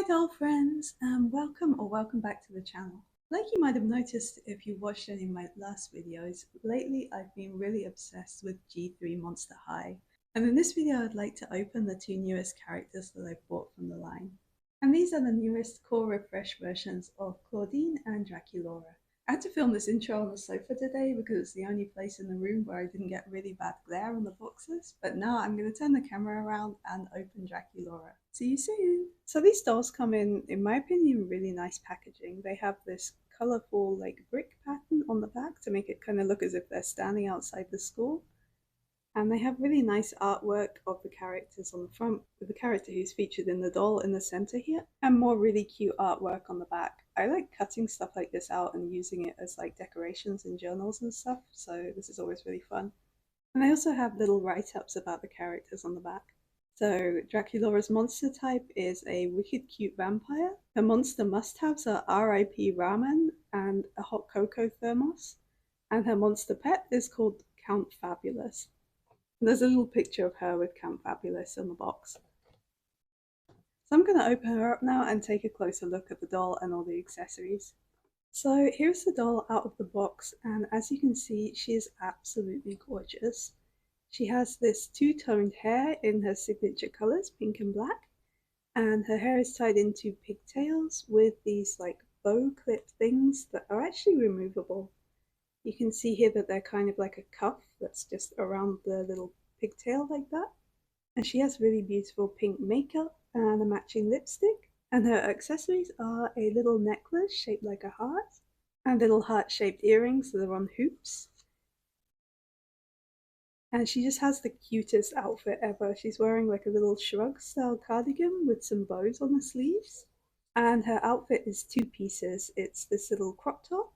Hi doll friends, and welcome back to the channel. Like you might have noticed if you watched any of my last videos, lately I've been really obsessed with G3 Monster High. And in this video I'd like to open the two newest characters that I've bought from the line. And these are the newest core refresh versions of Clawdeen and Draculaura. I had to film this intro on the sofa today because it's the only place in the room where I didn't get really bad glare on the boxes, but now I'm going to turn the camera around and open Draculaura. See you soon! So these dolls come in my opinion, really nice packaging. They have this colourful like brick pattern on the back to make it kind of look as if they're standing outside the school. And they have really nice artwork of the characters on the front, with the character who's featured in the doll in the center here, and more really cute artwork on the back. I like cutting stuff like this out and using it as like decorations in journals and stuff, so this is always really fun. And they also have little write-ups about the characters on the back. So Draculaura's monster type is a wicked cute vampire. Her monster must-haves are R.I.P. ramen and a hot cocoa thermos. And her monster pet is called Count Fabulous. There's a little picture of her with Count Fabulous on the box. So I'm going to open her up now and take a closer look at the doll and all the accessories. So here's the doll out of the box, and as you can see, she is absolutely gorgeous. She has this two-toned hair in her signature colours, pink and black, and her hair is tied into pigtails with these like bow clip things that are actually removable. You can see here that they're kind of like a cuff that's just around the little pigtail like that. And she has really beautiful pink makeup and a matching lipstick. And her accessories are a little necklace shaped like a heart and little heart-shaped earrings that are on hoops. And she just has the cutest outfit ever. She's wearing like a little shrug style cardigan with some bows on the sleeves. And her outfit is two pieces. It's this little crop top,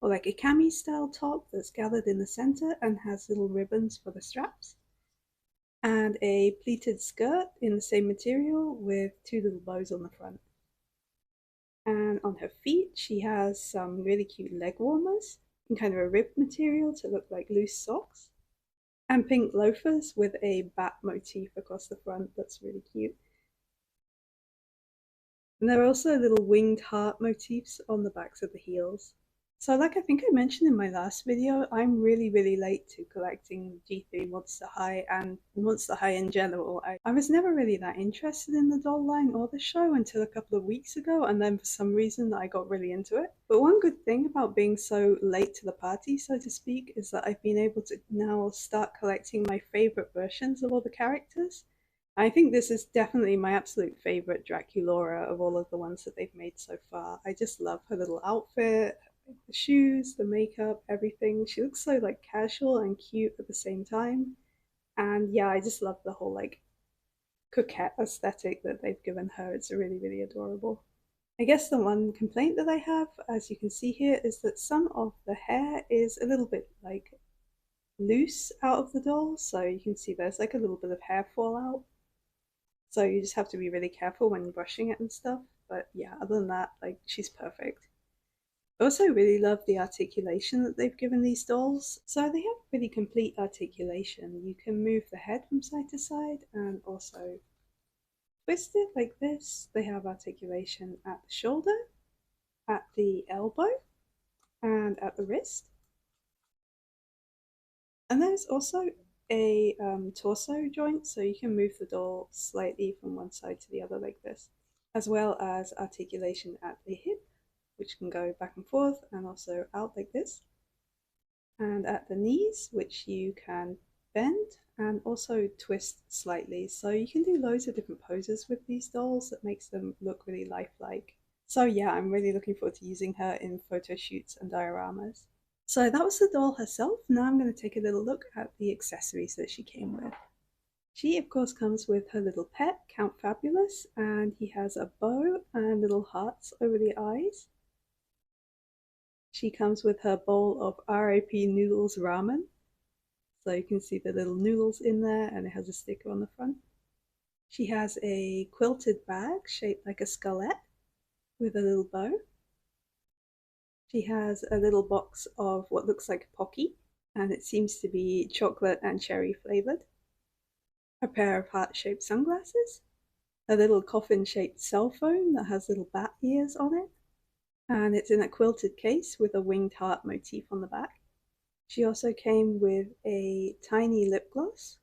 or like a cami style top that's gathered in the center and has little ribbons for the straps, and a pleated skirt in the same material with two little bows on the front. And on her feet she has some really cute leg warmers in kind of a ribbed material to look like loose socks, and pink loafers with a bat motif across the front that's really cute. And there are also little winged heart motifs on the backs of the heels. So like I think I mentioned in my last video, I'm really late to collecting G3 Monster High and Monster High in general. I was never really that interested in the doll line or the show until a couple of weeks ago, and then for some reason I got really into it. But one good thing about being so late to the party, so to speak, is that I've been able to now start collecting my favorite versions of all the characters. I think this is definitely my absolute favorite Draculaura of all of the ones that they've made so far. I just love her little outfit, the shoes, the makeup, everything. She looks so like casual and cute at the same time. And yeah, I just love the whole like coquette aesthetic that they've given her. It's really adorable. I guess the one complaint that I have, as you can see here, is that some of the hair is a little bit like loose out of the doll. So you can see there's like a little bit of hair fallout. So you just have to be really careful when brushing it and stuff. But yeah, other than that, like she's perfect. I also really love the articulation that they've given these dolls. So they have pretty complete articulation. You can move the head from side to side and also twist it like this. They have articulation at the shoulder, at the elbow, and at the wrist. And there's also a torso joint, so you can move the doll slightly from one side to the other like this, as well as articulation at the hip, which can go back and forth and also out like this, and at the knees, which you can bend and also twist slightly. So you can do loads of different poses with these dolls that makes them look really lifelike. So yeah, I'm really looking forward to using her in photo shoots and dioramas. So that was the doll herself. Now I'm going to take a little look at the accessories that she came with. She of course comes with her little pet, Count Fabulous, and he has a bow and little hearts over the eyes. She comes with her bowl of R.I.P. noodles ramen. So you can see the little noodles in there, and it has a sticker on the front. She has a quilted bag shaped like a skullette with a little bow. She has a little box of what looks like Pocky, and it seems to be chocolate and cherry flavored. A pair of heart-shaped sunglasses. a little coffin-shaped cell phone that has little bat ears on it, and it's in a quilted case with a winged heart motif on the back. She also came with a tiny lip gloss,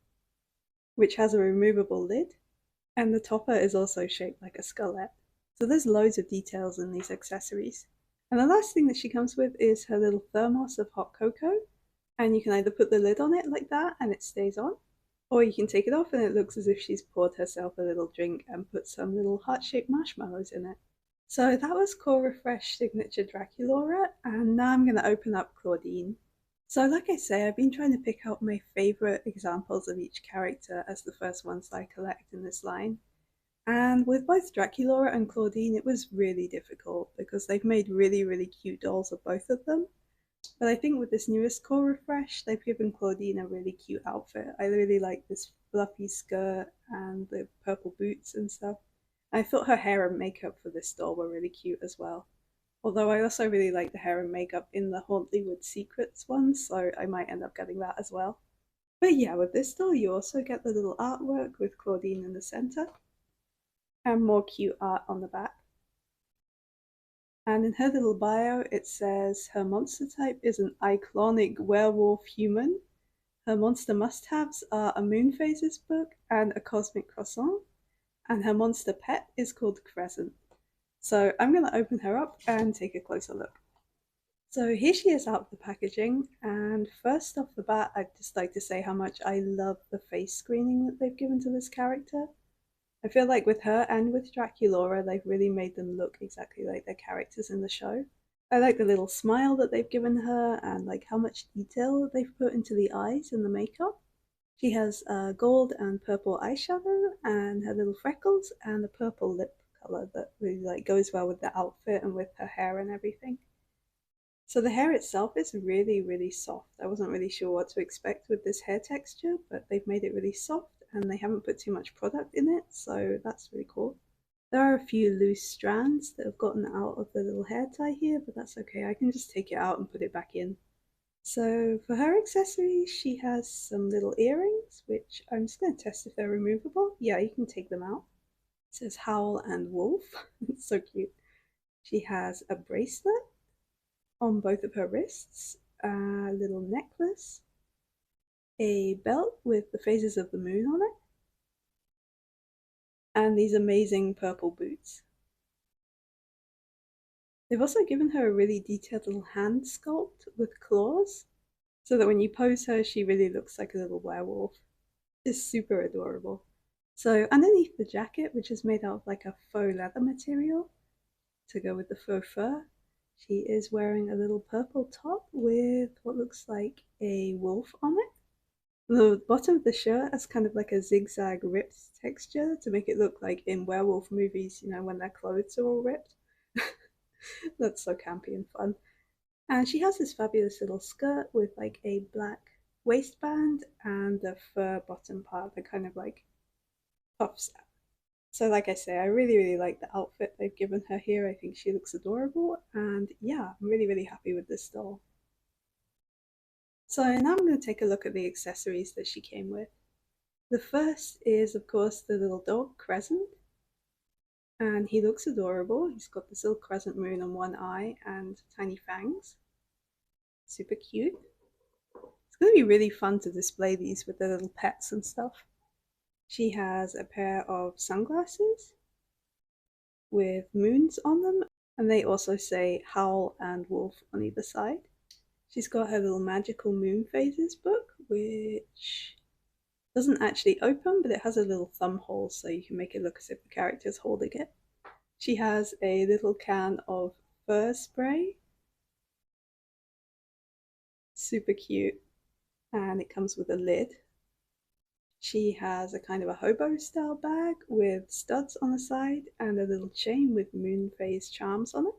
which has a removable lid, and the topper is also shaped like a skullet. So there's loads of details in these accessories. And the last thing that she comes with is her little thermos of hot cocoa, and you can either put the lid on it like that and it stays on, or you can take it off and it looks as if she's poured herself a little drink and put some little heart-shaped marshmallows in it. So that was Core Refresh Signature Draculaura, and now I'm going to open up Clawdeen. So like I say, I've been trying to pick out my favourite examples of each character as the first ones that I collect in this line. And with both Draculaura and Clawdeen, it was really difficult because they've made really cute dolls of both of them. But I think with this newest core refresh, they've given Clawdeen a really cute outfit. I really like this fluffy skirt and the purple boots and stuff. I thought her hair and makeup for this doll were really cute as well. Although I also really like the hair and makeup in the Hauntlywood Secrets one, so I might end up getting that as well. But yeah, with this doll you also get the little artwork with Clawdeen in the centre, and more cute art on the back. And in her little bio it says her monster type is an iconic werewolf human. Her monster must-haves are a Moon Phases book and a Cosmic Croissant, and her monster pet is called Crescent. So I'm going to open her up and take a closer look. So here she is out of the packaging, and first off the bat I'd just like to say how much I love the face screening that they've given to this character. I feel like with her and with Draculaura they've really made them look exactly like their characters in the show. I like the little smile that they've given her and like how much detail they've put into the eyes and the makeup. She has gold and purple eyeshadow and her little freckles and a purple lip color that really like goes well with the outfit and with her hair and everything. So the hair itself is really soft. I wasn't really sure what to expect with this hair texture, but they've made it really soft and they haven't put too much product in it, so that's really cool. There are a few loose strands that have gotten out of the little hair tie here, but that's okay. I can just take it out and put it back in. So for her accessories, she has some little earrings, which I'm just going to test if they're removable. Yeah, you can take them out. It says Howl and Wolf. It's so cute. She has a bracelet on both of her wrists, a little necklace, a belt with the phases of the moon on it, and these amazing purple boots. They've also given her a really detailed little hand sculpt with claws, so that when you pose her, she really looks like a little werewolf. It's super adorable. So underneath the jacket, which is made out of like a faux leather material to go with the faux fur, she is wearing a little purple top with what looks like a wolf on it. The bottom of the shirt has kind of like a zigzag ripped texture to make it look like in werewolf movies, you know, when their clothes are all ripped. That's so campy and fun. And she has this fabulous little skirt with like a black waistband and the fur bottom part that kind of like puffs out. So like I say, I really like the outfit they've given her here. I think she looks adorable, and yeah, I'm really happy with this doll. So now I'm going to take a look at the accessories that she came with. The first is of course the little dog Crescent, and he looks adorable. He's got this little crescent moon on one eye and tiny fangs. Super cute. It's going to be really fun to display these with the little pets and stuff. She has a pair of sunglasses with moons on them, and they also say Howl and Wolf on either side. She's got her little magical moon phases book, which doesn't actually open, but it has a little thumb hole so you can make it look as if the character's holding it. She has a little can of fur spray. Super cute. And it comes with a lid. She has a kind of a hobo style bag with studs on the side and a little chain with moon phase charms on it.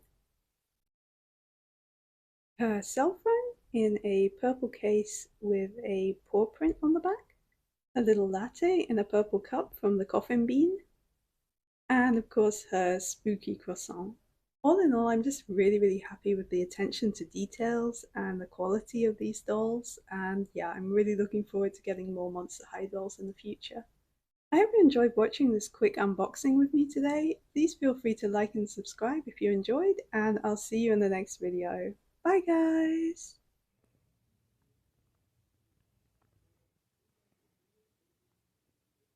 Her cell phone in a purple case with a paw print on the back. A little latte in a purple cup from the coffin bean. And of course her spooky croissant. All in all, I'm just really happy with the attention to details and the quality of these dolls, and yeah, I'm really looking forward to getting more Monster High dolls in the future. I hope you enjoyed watching this quick unboxing with me today. Please feel free to like and subscribe if you enjoyed, and I'll see you in the next video. Bye guys!